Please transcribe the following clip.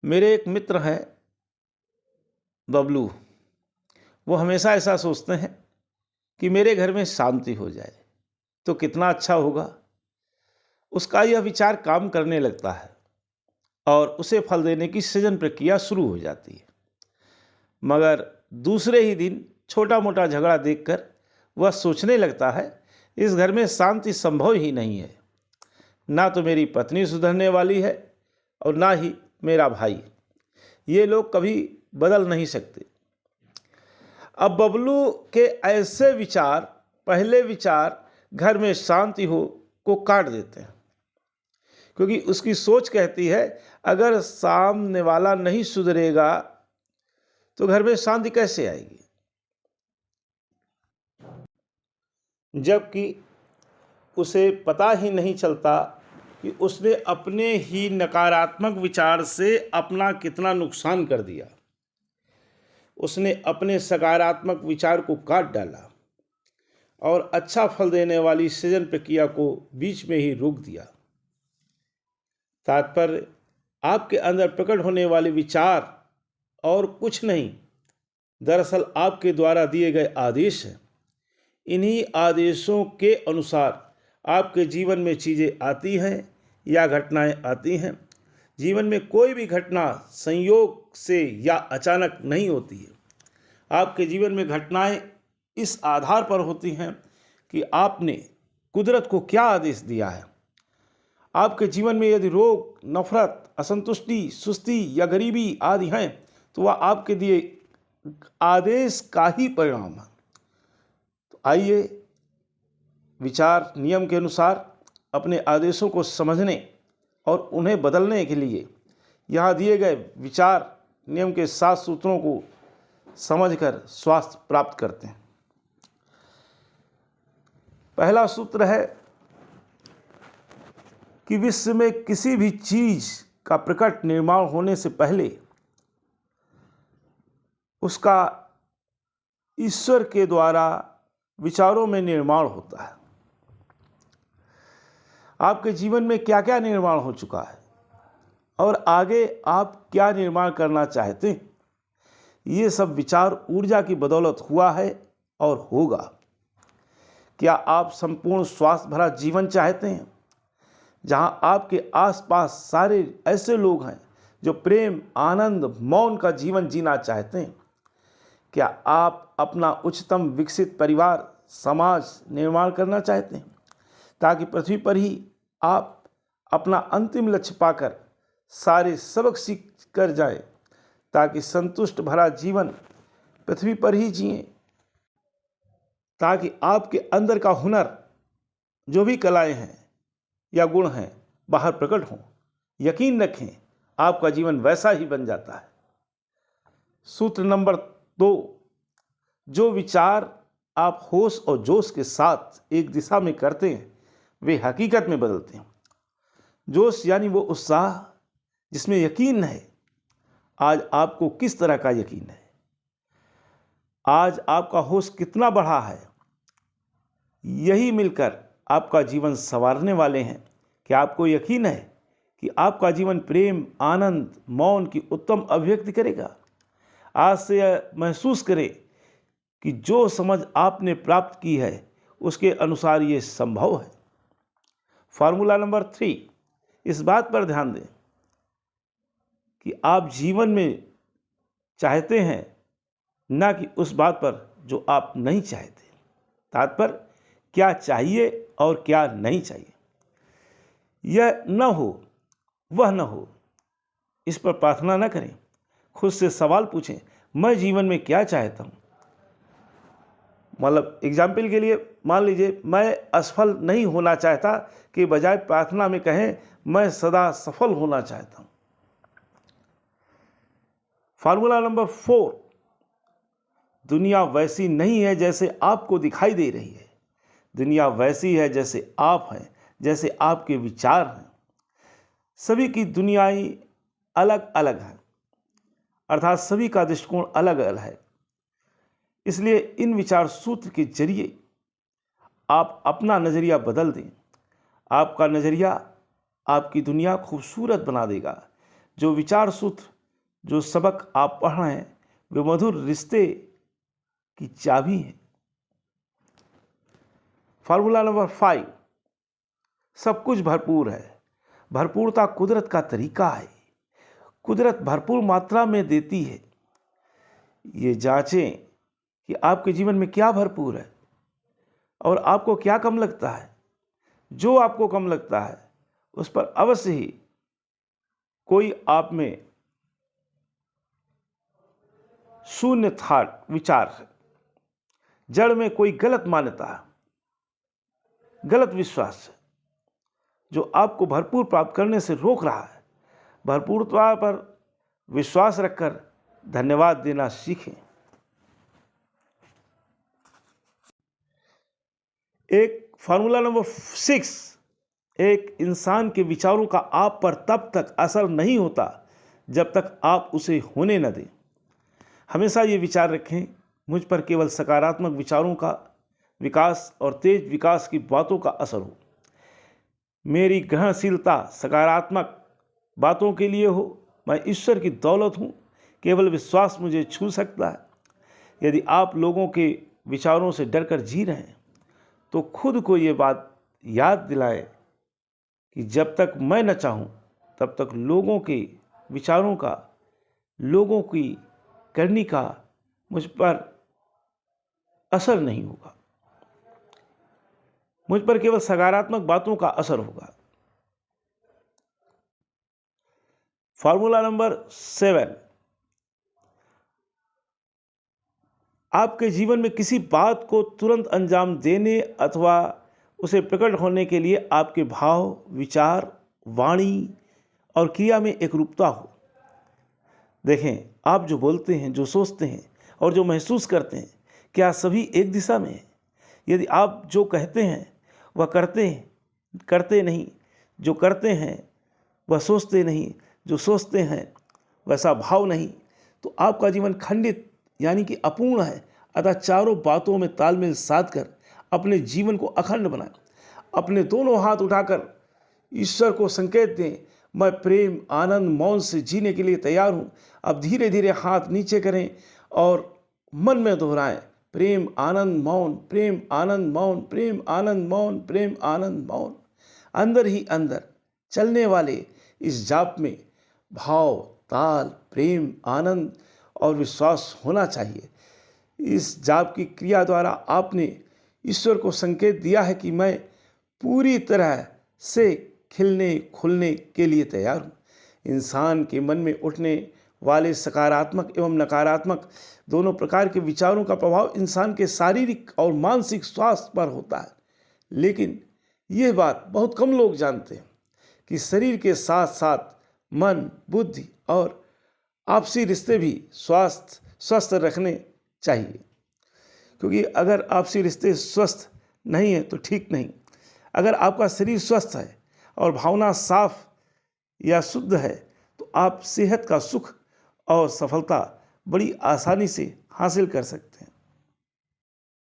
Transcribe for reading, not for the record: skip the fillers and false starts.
मेरे एक मित्र हैं बबलू। वो हमेशा ऐसा सोचते हैं कि मेरे घर में शांति हो जाए तो कितना अच्छा होगा। उसका यह विचार काम करने लगता है और उसे फल देने की सृजन प्रक्रिया शुरू हो जाती है। मगर दूसरे ही दिन छोटा मोटा झगड़ा देखकर वह सोचने लगता है इस घर में शांति संभव ही नहीं है। ना तो मेरी पत्नी सुधरने वाली है और ना ही मेरा भाई। ये लोग कभी बदल नहीं सकते। अब बबलू के ऐसे विचार, पहले विचार घर में शांति हो को काट देते हैं, क्योंकि उसकी सोच कहती है अगर सामने वाला नहीं सुधरेगा तो घर में शांति कैसे आएगी। जबकि उसे पता ही नहीं चलता कि उसने अपने ही नकारात्मक विचार से अपना कितना नुकसान कर दिया। उसने अपने सकारात्मक विचार को काट डाला और अच्छा फल देने वाली सृजन प्रक्रिया को बीच में ही रोक दिया। तात्पर्य, आपके अंदर प्रकट होने वाले विचार और कुछ नहीं, दरअसल आपके द्वारा दिए गए आदेश हैं। इन्हीं आदेशों के अनुसार आपके जीवन में चीज़ें आती हैं या घटनाएं आती हैं। जीवन में कोई भी घटना संयोग से या अचानक नहीं होती है। आपके जीवन में घटनाएं इस आधार पर होती हैं कि आपने कुदरत को क्या आदेश दिया है। आपके जीवन में यदि रोग, नफरत, असंतुष्टि, सुस्ती या गरीबी आदि हैं तो वह आपके दिए आदेश का ही परिणाम है। तो आइए विचार नियम के अनुसार अपने आदेशों को समझने और उन्हें बदलने के लिए यहाँ दिए गए विचार नियम के 7 सूत्रों को समझकर स्वास्थ्य प्राप्त करते हैं। पहला सूत्र है कि विश्व में किसी भी चीज का प्रकट निर्माण होने से पहले उसका ईश्वर के द्वारा विचारों में निर्माण होता है। आपके जीवन में क्या क्या निर्माण हो चुका है और आगे आप क्या निर्माण करना चाहते हैं, ये सब विचार ऊर्जा की बदौलत हुआ है और होगा। क्या आप संपूर्ण स्वास्थ्य भरा जीवन चाहते हैं जहां आपके आसपास सारे ऐसे लोग हैं जो प्रेम, आनंद, मौन का जीवन जीना चाहते हैं? क्या आप अपना उच्चतम विकसित परिवार, समाज निर्माण करना चाहते हैं ताकि पृथ्वी पर ही आप अपना अंतिम लक्ष्य पाकर सारे सबक सीख कर जाएं, ताकि संतुष्ट भरा जीवन पृथ्वी पर ही जिएं, ताकि आपके अंदर का हुनर, जो भी कलाएं हैं या गुण हैं, बाहर प्रकट हों। यकीन रखें आपका जीवन वैसा ही बन जाता है। सूत्र नंबर 2, जो विचार आप होश और जोश के साथ एक दिशा में करते हैं वे हकीकत में बदलते हैं। जोश यानी वो उत्साह जिसमें यकीन है। आज आपको किस तरह का यकीन है? आज आपका होश कितना बढ़ा है? यही मिलकर आपका जीवन संवारने वाले हैं। क्या आपको यकीन है कि आपका जीवन प्रेम, आनंद, मौन की उत्तम अभिव्यक्ति करेगा? आज से यह महसूस करें कि जो समझ आपने प्राप्त की है उसके अनुसार ये संभव है। फार्मूला नंबर 3, इस बात पर ध्यान दें कि आप जीवन में चाहते हैं, ना कि उस बात पर जो आप नहीं चाहते। तात्पर्य, क्या चाहिए और क्या नहीं चाहिए। यह न हो, वह न हो, इस पर प्रार्थना न करें। खुद से सवाल पूछें, मैं जीवन में क्या चाहता हूँ। मतलब एग्जाम्पल के लिए मान लीजिए मैं असफल नहीं होना चाहता, कि बजाय प्रार्थना में कहें मैं सदा सफल होना चाहता हूँ। फार्मूला नंबर 4, दुनिया वैसी नहीं है जैसे आपको दिखाई दे रही है। दुनिया वैसी है जैसे आप हैं, जैसे आपके विचार हैं। सभी की दुनियाएं अलग अलग हैं, अर्थात सभी का दृष्टिकोण अलग अलग है। इसलिए इन विचार सूत्र के जरिए आप अपना नज़रिया बदल दें। आपका नज़रिया आपकी दुनिया खूबसूरत बना देगा। जो विचार सूत्र जो सबक आप पढ़ रहे हैं वे मधुर रिश्ते की चाबी है। फार्मूला नंबर 5, सब कुछ भरपूर है। भरपूरता कुदरत का तरीका है। कुदरत भरपूर मात्रा में देती है। ये जांचें कि आपके जीवन में क्या भरपूर है और आपको क्या कम लगता है। जो आपको कम लगता है उस पर अवश्य ही कोई आप में शून्य थॉट विचार है। जड़ में कोई गलत मान्यता है, गलत विश्वास है जो आपको भरपूर प्राप्त करने से रोक रहा है। भरपूरता पर विश्वास रखकर धन्यवाद देना सीखें। एक फार्मूला नंबर 6, एक इंसान के विचारों का आप पर तब तक असर नहीं होता जब तक आप उसे होने न दें। हमेशा ये विचार रखें, मुझ पर केवल सकारात्मक विचारों का विकास और तेज विकास की बातों का असर हो। मेरी ग्रहणशीलता सकारात्मक बातों के लिए हो। मैं ईश्वर की दौलत हूँ, केवल विश्वास मुझे छू सकता है। यदि आप लोगों के विचारों से डरकर जी रहे हैं तो खुद को ये बात याद दिलाएं कि जब तक मैं न चाहूँ तब तक लोगों के विचारों का, लोगों की करनी का मुझ पर असर नहीं होगा। मुझ पर केवल सकारात्मक बातों का असर होगा। फार्मूला नंबर 7, आपके जीवन में किसी बात को तुरंत अंजाम देने अथवा उसे प्रकट होने के लिए आपके भाव, विचार, वाणी और क्रिया में एकरूपता हो। देखें, आप जो बोलते हैं, जो सोचते हैं और जो महसूस करते हैं, क्या सभी एक दिशा में है? यदि आप जो कहते हैं वह करते नहीं, जो करते हैं वह सोचते नहीं, जो सोचते हैं वैसा भाव नहीं, तो आपका जीवन खंडित यानी कि अपूर्ण है। अतः चारों बातों में तालमेल साधकर अपने जीवन को अखंड बनाएं। अपने दोनों हाथ उठाकर ईश्वर को संकेत दें, मैं प्रेम, आनंद, मौन से जीने के लिए तैयार हूँ। अब धीरे धीरे हाथ नीचे करें और मन में दोहराएं, प्रेम, आनंद, मौन, प्रेम, आनंद, मौन, प्रेम, आनंद, मौन, प्रेम, आनंद, मौन। अंदर ही अंदर चलने वाले इस जाप में भाव, ताल, प्रेम, आनंद और विश्वास होना चाहिए। इस जाप की क्रिया द्वारा आपने ईश्वर को संकेत दिया है कि मैं पूरी तरह से खिलने खुलने के लिए तैयार हूँ। इंसान के मन में उठने वाले सकारात्मक एवं नकारात्मक दोनों प्रकार के विचारों का प्रभाव इंसान के शारीरिक और मानसिक स्वास्थ्य पर होता है। लेकिन यह बात बहुत कम लोग जानते हैं कि शरीर के साथ साथ मन, बुद्धि और आपसी रिश्ते भी स्वस्थ रखने चाहिए। क्योंकि अगर आपसी रिश्ते स्वस्थ नहीं है तो ठीक नहीं। अगर आपका शरीर स्वस्थ है और भावना साफ या शुद्ध है तो आप सेहत का सुख और सफलता बड़ी आसानी से हासिल कर सकते हैं।